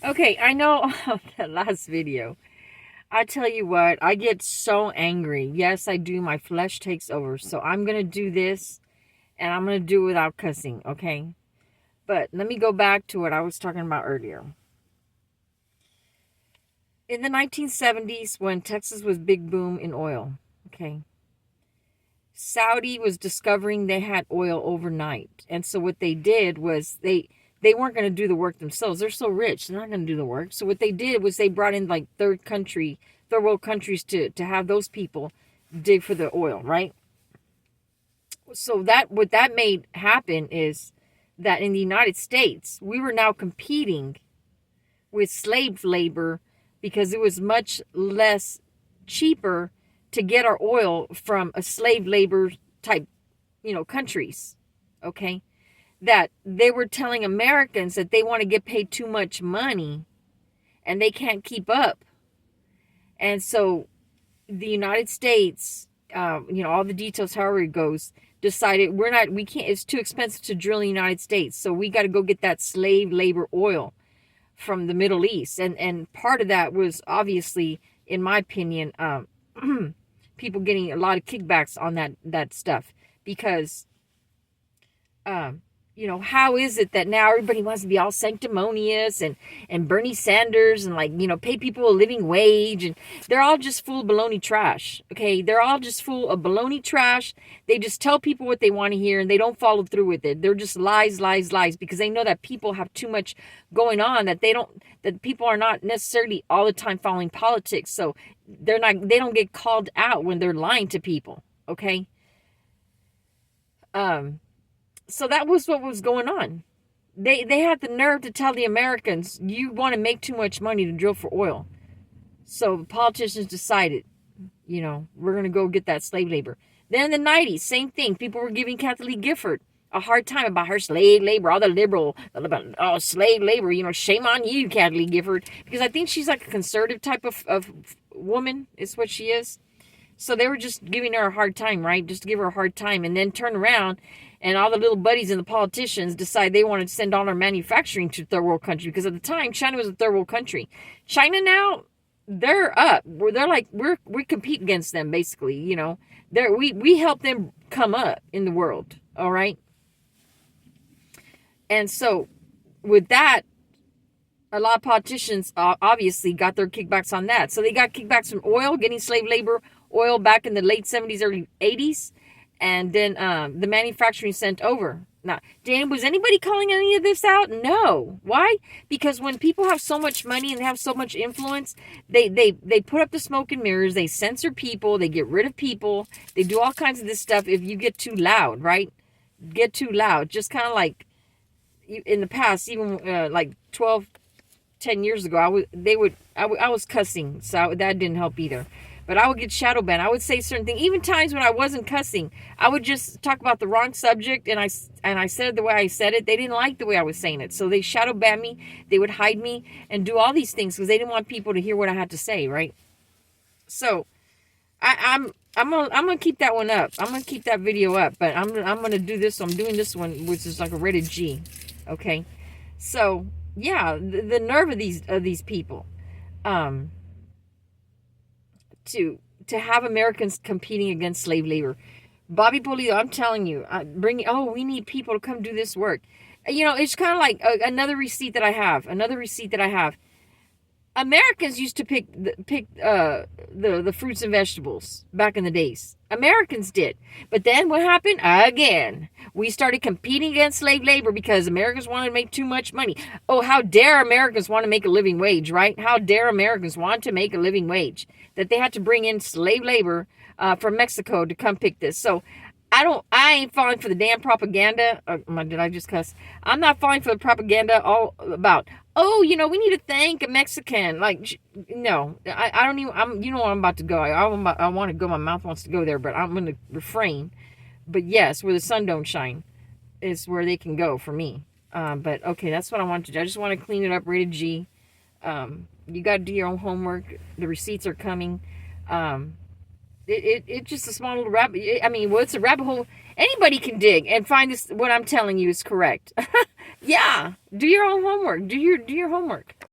Okay, I know the last video. I tell you what, I get so angry. Yes, I do. My flesh takes over. So I'm going to do this and I'm going to do it without cussing, okay? But let me go back to what I was talking about earlier. In the 1970s, when Texas was big boom in oil, okay, Saudi was discovering they had oil overnight. And so what they did was they weren't going to do the work themselves. They're so rich, they're not going to do the work. So what they did was they brought in like third world countries to have those people dig for the oil, right? So that what that made happen is that in the United States, we were now competing with slave labor because it was much less cheaper to get our oil from a slave labor type, countries. Okay. That they were telling Americans that they want to get paid too much money and they can't keep up. And so the United States, all the details, however it goes, decided we can't, it's too expensive to drill in the United States. So we got to go get that slave labor oil from the Middle East. And part of that was obviously, in my opinion, people getting a lot of kickbacks on that stuff because how is it that now everybody wants to be all sanctimonious and Bernie Sanders and pay people a living wage, and they're all just full of baloney trash. Okay, they're all just full of baloney trash. They just tell people what they want to hear and they don't follow through with it. They're just lies, lies, lies, because they know that people have too much going on, that people are not necessarily all the time following politics, so they don't get called out when they're lying to people. Okay. So that was what was going on. They had the nerve to tell the Americans, you want to make too much money to drill for oil. So the politicians decided, we're going to go get that slave labor. Then in the 90s, same thing. People were giving Kathleen Gifford a hard time about her slave labor, all the liberal, slave labor, shame on you, Kathleen Gifford. Because I think she's like a conservative type of woman, is what she is. So they were just giving her a hard time, right? Just to give her a hard time, and then turn around and all the little buddies and the politicians decide they want to send all our manufacturing to third world country, because at the time China was a third world country. China now, they're up. They're like we compete against them basically. We help them come up in the world. All right. And so with that, a lot of politicians obviously got their kickbacks on that. So they got kickbacks from oil, getting slave labor oil back in the late 70s, early 80s. And then the manufacturing sent over. Now, Dan, was anybody calling any of this out? No. Why? Because when people have so much money and they have so much influence, they put up the smoke and mirrors. They censor people. They get rid of people. They do all kinds of this stuff if you get too loud, right? Get too loud. Just kind of like in the past, even like 10 years ago, I was cussing, so that didn't help either. But I would get shadow banned. I would say certain things. Even times when I wasn't cussing, I would just talk about the wrong subject, and I said it the way I said it. They didn't like the way I was saying it, so they shadow banned me. They would hide me and do all these things because they didn't want people to hear what I had to say, right? So I'm gonna keep that one up. I'm gonna keep that video up, but I'm gonna do this. I'm doing this one, which is like a rated G. Okay, so yeah, the nerve of these people. To have Americans competing against slave labor. Bobby Pulido, I'm telling you, we need people to come do this work. It's kind of like another receipt that I have. Americans used to pick the fruits and vegetables back in the days. Americans did. But then what happened? Again, we started competing against slave labor because Americans wanted to make too much money. Oh, how dare Americans want to make a living wage, right? How dare Americans want to make a living wage? That they had to bring in slave labor from Mexico to come pick this. So I ain't falling for the damn propaganda. Did I just cuss? I'm not falling for the propaganda all about, we need to thank a Mexican. Like, no, I don't even, where I'm about to go. I want to go, my mouth wants to go there, but I'm going to refrain. But yes, where the sun don't shine is where they can go for me. But okay, that's what I want to do. I just want to clean it up, rated G. You got to do your own homework. The receipts are coming. It's just a small little rabbit. It's a rabbit hole anybody can dig and find this. What I'm telling you is correct. Yeah, do your own homework. Do your homework.